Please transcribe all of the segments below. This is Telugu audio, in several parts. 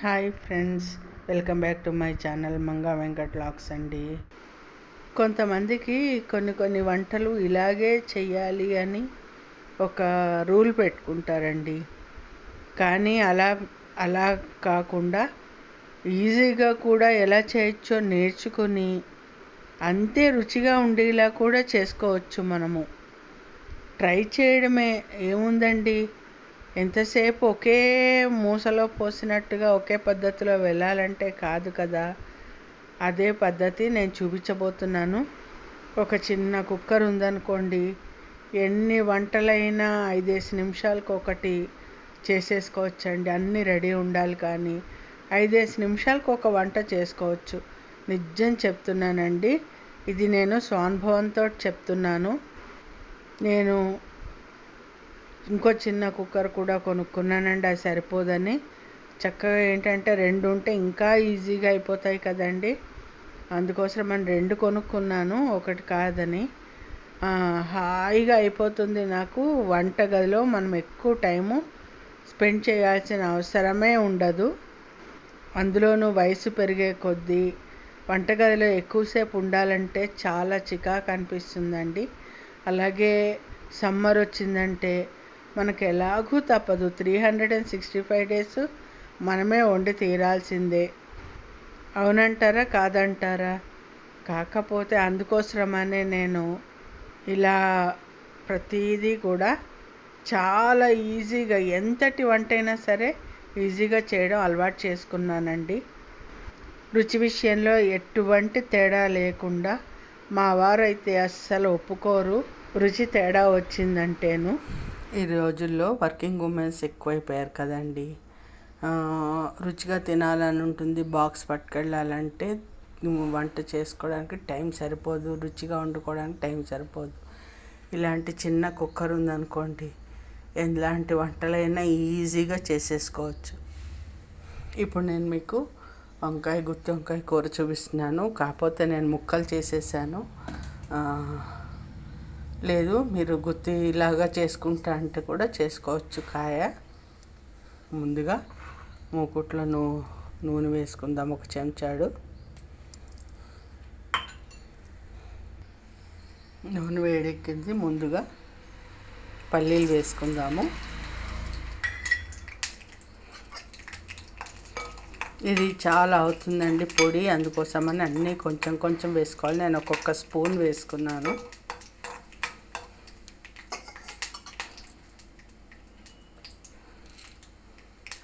Hi friends, welcome back to my channel Manga Venkat vlogs అండి. కొంతమందికి కొన్ని వంటలు ఇలాగే చెయ్యాలి అని ఒక రూల్ పెట్టుకుంటారండి. కానీ అలా కాకుండా ఈజీగా కూడా ఎలా చేయొచ్చో నేర్చుకుని అంతే రుచిగా ఉండేలా కూడా చేసుకోవచ్చు. మనము ట్రై చేయడమే ఏముందండి. ఎంతసేపు ఒకే మూసలో పోసినట్టుగా ఒకే పద్ధతిలో వెళ్ళాలంటే కాదు కదా. అదే పద్ధతి నేను చూపించబోతున్నాను. ఒక చిన్న కుక్కర్ ఉందనుకోండి, ఎన్ని వంటలైనా 5-5 నిమిషాలకు ఒకటి చేసేసుకోవచ్చండి. అన్నీ రెడీ ఉండాలి, కానీ 5-5 నిమిషాలకు ఒక వంట చేసుకోవచ్చు. నిజం చెప్తున్నానండి, ఇది నేను స్వానుభవంతో చెప్తున్నాను. నేను ఇంకో చిన్న కుక్కర్ కూడా కొనుక్కున్నానండి, అది సరిపోదని. చక్కగా ఏంటంటే 2 ఉంటే ఇంకా ఈజీగా అయిపోతాయి కదండి. అందుకోసం నేను 2 కొనుక్కున్నాను, ఒకటి కాదని. హాయిగా అయిపోతుంది నాకు. వంటగదిలో మనం ఎక్కువ టైము స్పెండ్ చేయాల్సిన అవసరమే ఉండదు. అందులోనూ వయసు పెరిగే కొద్దీ వంటగదిలో ఎక్కువసేపు ఉండాలంటే చాలా చికాకు అనిపిస్తుందండి. అలాగే సమ్మర్ వచ్చిందంటే మనకు ఎలాగూ తప్పదు. 365 డేస్ మనమే వండి తీరాల్సిందే. అవునంటారా కాదంటారా? కాకపోతే అందుకోసమనే నేను ఇలా ప్రతిదీ కూడా చాలా ఈజీగా, ఎంతటి వంటైనా సరే ఈజీగా చేయడం అలవాటు చేసుకున్నానండి. రుచి విషయంలో ఎటువంటి తేడా లేకుండా. మా వారైతే అస్సలు ఒప్పుకోరు రుచి తేడా వచ్చిందంటేను. ఈ రోజుల్లో వర్కింగ్ ఉమెన్స్ ఎక్కువైపోయారు కదండి. రుచిగా తినాలని ఉంటుంది, బాక్స్ పట్టుకెళ్ళాలంటే వంట చేసుకోవడానికి టైం సరిపోదు, రుచిగా వండుకోవడానికి టైం సరిపోదు. ఇలాంటి చిన్న కుక్కర్ ఉందనుకోండి, ఎలాంటి వంటలైనా ఈజీగా చేసేసుకోవచ్చు. ఇప్పుడు నేను మీకు గుత్తి వంకాయ కూర చూపిస్తున్నాను. కాకపోతే నేను ముక్కలు చేసేసాను. లేదు మీరు గుత్తిలాగా చేసుకుంటా అంటే కూడా చేసుకోవచ్చు. కాయ ముందుగా మూకుట్లో నూనె వేసుకుందాం, ఒక చెంచాడు నూనె వేడెక్కింది. ముందుగా పల్లీలు వేసుకుందాము. ఇది చాలా అవుతుందండి పొడి, అందుకోసమని అన్నీ కొంచెం కొంచెం వేసుకోవాలి. నేను ఒక్కొక్క స్పూన్ వేసుకున్నాను.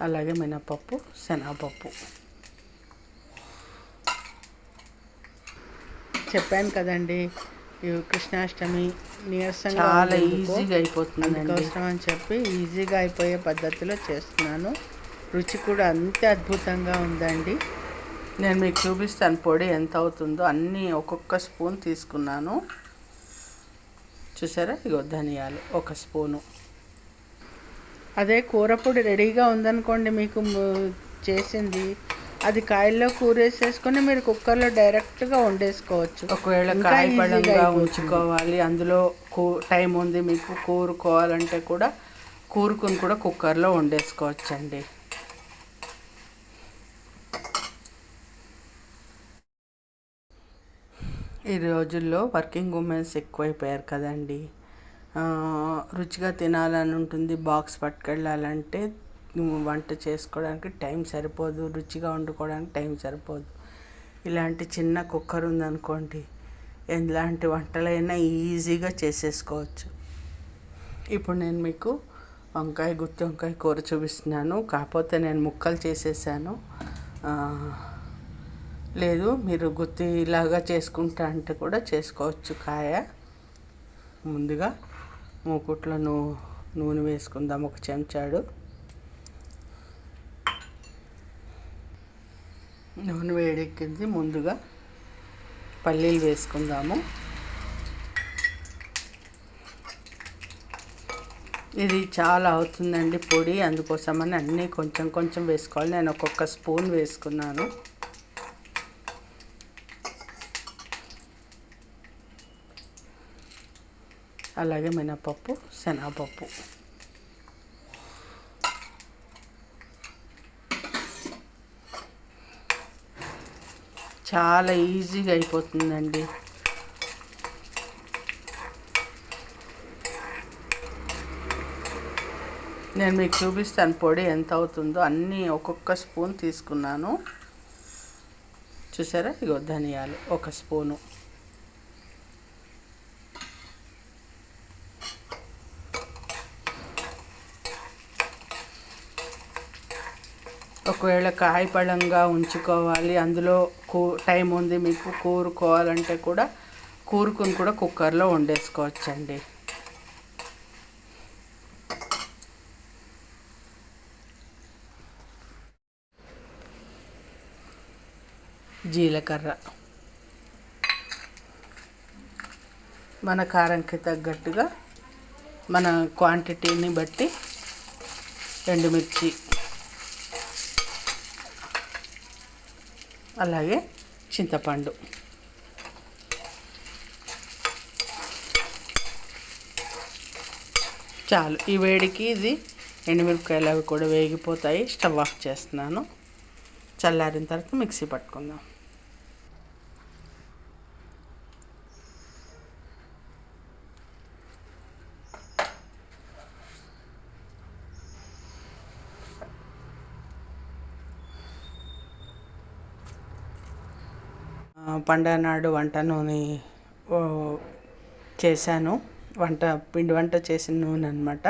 అలాగే మినపప్పు, శనగపప్పు. చెప్పాను కదండి, కృష్ణాష్టమి నీరసంగా చాలా ఈజీగా అయిపోతుంది, అందుకోసం అని చెప్పి ఈజీగా అయిపోయే పద్ధతిలో చేస్తున్నాను. రుచి కూడా అంతే అద్భుతంగా ఉందండి. నేను మీకు చూపిస్తాను పొడి ఎంత అవుతుందో. అన్నీ ఒక్కొక్క స్పూన్ తీసుకున్నాను. చూసారా, ఇగో ధనియాలు 1 స్పూను. అదే కూర పొడి రెడీగా ఉందనుకోండి, మీకు చేసింది, అది కాయల్లో కూరేసేసుకొని మీరు కుక్కర్లో డైరెక్ట్గా వండేసుకోవచ్చు. ఒకవేళ కాయ పడంగా ఉంచుకోవాలి, అందులో టైం ఉంది మీకు, కూరుకోవాలంటే కూడా కూరుకుని కూడా కుక్కర్లో వండేసుకోవచ్చండి. ఈ రోజుల్లో వర్కింగ్ ఉమెన్స్ ఎక్కువైపోయారు కదండి. రుచిగా తినాలని ఉంటుంది, బాక్స్ పట్టుకెళ్ళాలంటే వంట చేసుకోవడానికి టైం సరిపోదు, రుచిగా వండుకోవడానికి టైం సరిపోదు. ఇలాంటి చిన్న కుక్కర్ ఉందనుకోండి, ఎలాంటి వంటలైనా ఈజీగా చేసేసుకోవచ్చు. ఇప్పుడు నేను మీకు గుత్తి వంకాయ కూర చూపిస్తున్నాను. కాకపోతే నేను ముక్కలు చేసేసాను. లేదు మీరు గుత్తిలాగా చేసుకుంటా అంటే కూడా చేసుకోవచ్చు. కాయ ముందుగా మూకుట్లో నూనె వేసుకుందాం, ఒక చెంచాడు నూనె వేడెక్కింది. ముందుగా పల్లీలు వేసుకుందాము. ఇది చాలా అవుతుందండి పొడి, అందుకోసమని అన్నీ కొంచెం కొంచెం వేసుకోవాలి. నేను ఒక్కొక్క స్పూన్ వేసుకున్నాను. అలాగే మినపప్పు, శనగపప్పు. చాలా ఈజీగా అయిపోతుందండి. నేను మీకు చూపిస్తాను పొడి ఎంత అవుతుందో. అన్నీ ఒక్కొక్క స్పూన్ తీసుకున్నాను. చూసారా? ఇగో ధనియాలు 1 స్పూను, ఒకవేళ కాయపళంగా ఉంచుకోవాలి, అందులో టైం ఉంది మీకు కూరుకోవాలంటే కూడా కూరుకుని కూడా కుక్కర్లో వండేసుకోవచ్చండి. జీలకర్ర మన కారంకి తగ్గట్టుగా, మన క్వాంటిటీని బట్టి, ఎండుమిర్చి, అలాగే చింతపండు. చాలు. ఈ వేడికి ఇది ఎండుమిరపకాయలు అవి కూడా వేగిపోతాయి. స్టవ్ ఆఫ్ చేస్తున్నాను. చల్లారిన తర్వాత మిక్సీ పట్టుకుందాం. పండగ నాడు వంట నూనె చేశాను. పిండి వంట చేసిన నూనె అనమాట.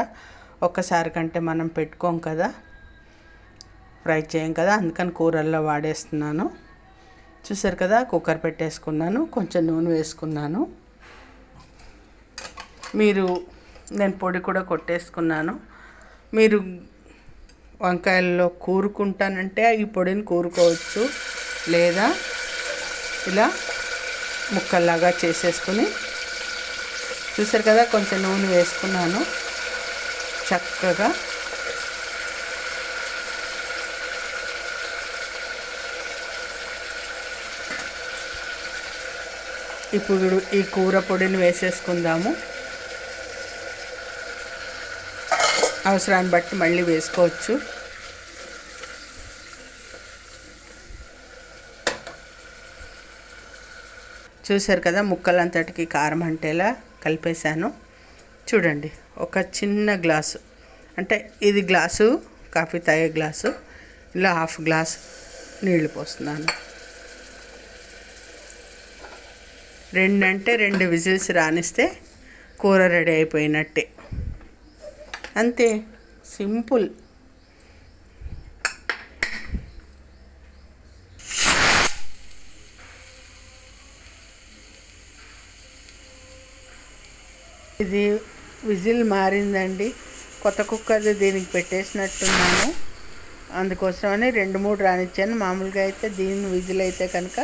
ఒక్కసారి కంటే మనం పెట్టుకోం కదా, ఫ్రై చేయం కదా, అందుకని కూరల్లో వాడేస్తున్నాను. చూసారు కదా, కుక్కర్ పెట్టేసుకున్నాను. కొంచెం నూనె వేసుకున్నాను. నేను పొడి కూడా కొట్టేసుకున్నాను. మీరు వంకాయల్లో కూరుకుంటానంటే ఈ పొడిని కూరుకోవచ్చు, లేదా ఇలా ముక్కల్లాగా చేసేసుకుని. చూసారు కదా, కొంచెం నూనె వేసుకున్నాను. చక్కగా ఇప్పుడు ఈ కూర పొడిని వేసేసుకుందాము. అవసరాన్ని బట్టి మళ్ళీ వేసుకోవచ్చు. చూసారు కదా, ముక్కలంతటికి కారం అంటేలా కలిపేశాను. చూడండి, ఒక చిన్న గ్లాసు, అంటే ఇది గ్లాసు కాఫీ తాగే గ్లాసు, ఇలా 1/2 గ్లాసు నీళ్లు పోస్తున్నాను. 2 విజిల్స్ రానిస్తే కూర రెడీ అయిపోయినట్టే. అంతే, సింపుల్. ఇది విజిల్ మారిందండి. కొత్త కుక్కర్ దీనికి పెట్టేసినట్టున్నాను, అందుకోసమని 2-3 రానిచ్చాను. మామూలుగా అయితే దీని విజిల్ అయితే కనుక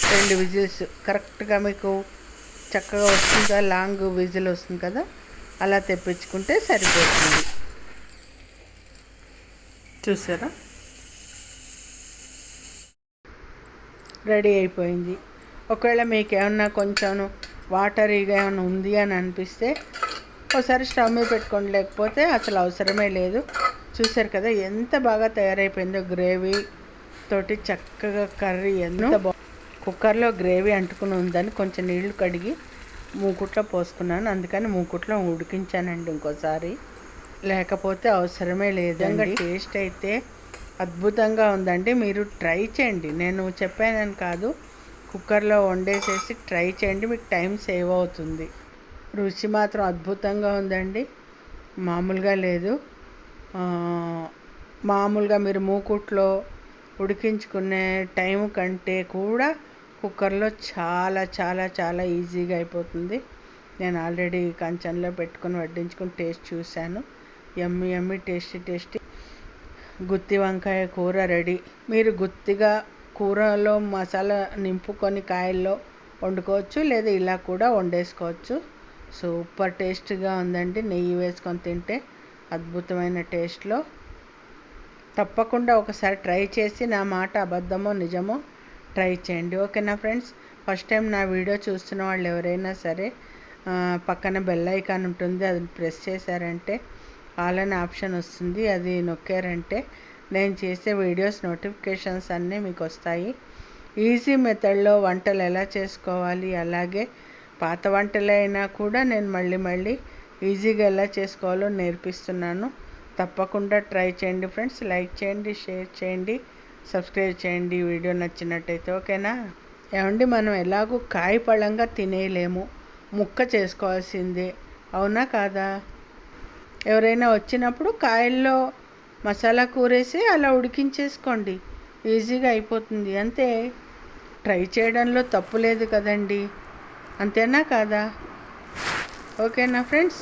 2 విజిల్స్ కరెక్ట్గా మీకు చక్కగా వస్తుంది కదా, లాంగ్ విజిల్ వస్తుంది కదా, అలా తెప్పించుకుంటే సరిపోతుంది. చూసారా, రెడీ అయిపోయింది. ఒకవేళ మీకు ఏమన్నా కొంచెం వాటరీగా ఏమైనా ఉంది అని అనిపిస్తే ఒకసారి స్టవ్ మీద పెట్టుకోండి, లేకపోతే అసలు అవసరమే లేదు. చూసారు కదా ఎంత బాగా తయారైపోయిందో. గ్రేవీ తోటి చక్కగా కర్రీ ఎంత కుక్కర్లో గ్రేవీ అంటుకుని ఉందని కొంచెం నీళ్లు కడిగి మూకుట్లో పోసుకున్నాను. అందుకని మూకుట్లో ఉడికించానండి ఇంకోసారి, లేకపోతే అవసరమే లేదండి. టేస్ట్ అయితే అద్భుతంగా ఉందండి. మీరు ట్రై చేయండి, నేను చెప్పానని కాదు, కుక్కర్లో వండేసేసి ట్రై చేయండి, మీకు టైం సేవ్ అవుతుంది. రుచి మాత్రం అద్భుతంగా ఉందండి, మామూలుగా లేదు. మామూలుగా మీరు మూకుట్లో ఉడికించుకునే టైం కంటే కూడా కుక్కర్లో చాలా చాలా చాలా ఈజీగా అయిపోతుంది. నేను ఆల్రెడీ కంచంలో పెట్టుకుని వడ్డించుకుని టేస్ట్ చూశాను. యమ్మీ యమ్మీ, టేస్టీ గుత్తి వంకాయ కూర రెడీ. మీరు గుత్తిగా కూరలో మసాలా నింపుకొని కాయల్లో వండుకోవచ్చు, లేదా ఇలా కూడా వండేసుకోవచ్చు. సూపర్ టేస్ట్గా ఉందండి. నెయ్యి వేసుకొని తింటే అద్భుతమైన టేస్ట్లో. తప్పకుండా ఒకసారి ట్రై చేసి నా మాట అబద్ధమో నిజమో ట్రై చేయండి. ఓకేనా ఫ్రెండ్స్? ఫస్ట్ టైం నా వీడియో చూస్తున్న వాళ్ళు ఎవరైనా సరే పక్కన బెల్ ఐకాన్ ఉంటుంది, అది ప్రెస్ చేశారంటే ఆల్ అనే ఆప్షన్ వస్తుంది, అది నొక్కారంటే నేను చేసే వీడియోస్ నోటిఫికేషన్స్ అన్నీ మీకు వస్తాయి. ఈజీ మెథడ్లో వంటలు ఎలా చేసుకోవాలి, అలాగే పాత వంటలైనా కూడా నేను మళ్ళీ ఈజీగా ఎలా చేసుకోవాలో నేర్పిస్తున్నాను. తప్పకుండా ట్రై చేయండి ఫ్రెండ్స్. లైక్ చేయండి, షేర్ చేయండి, సబ్స్క్రైబ్ చేయండి వీడియో నచ్చినట్టయితే. ఓకేనా? ఏమండి, మనం ఎలాగో కాయ పళ్ళంగా తినేయలేము, ముక్క చేసుకోవాల్సిందే. అవునా కాదా? ఎవరైనా వచ్చినప్పుడు కాయల్లో మసాలా కూరేసి అలా ఉడికించేసుకోండి, ఈజీగా అయిపోతుంది. అంతే, ట్రై చేయడంలో తప్పు లేదు కదండి. అంతేనా కాదా? ఓకేనా ఫ్రెండ్స్?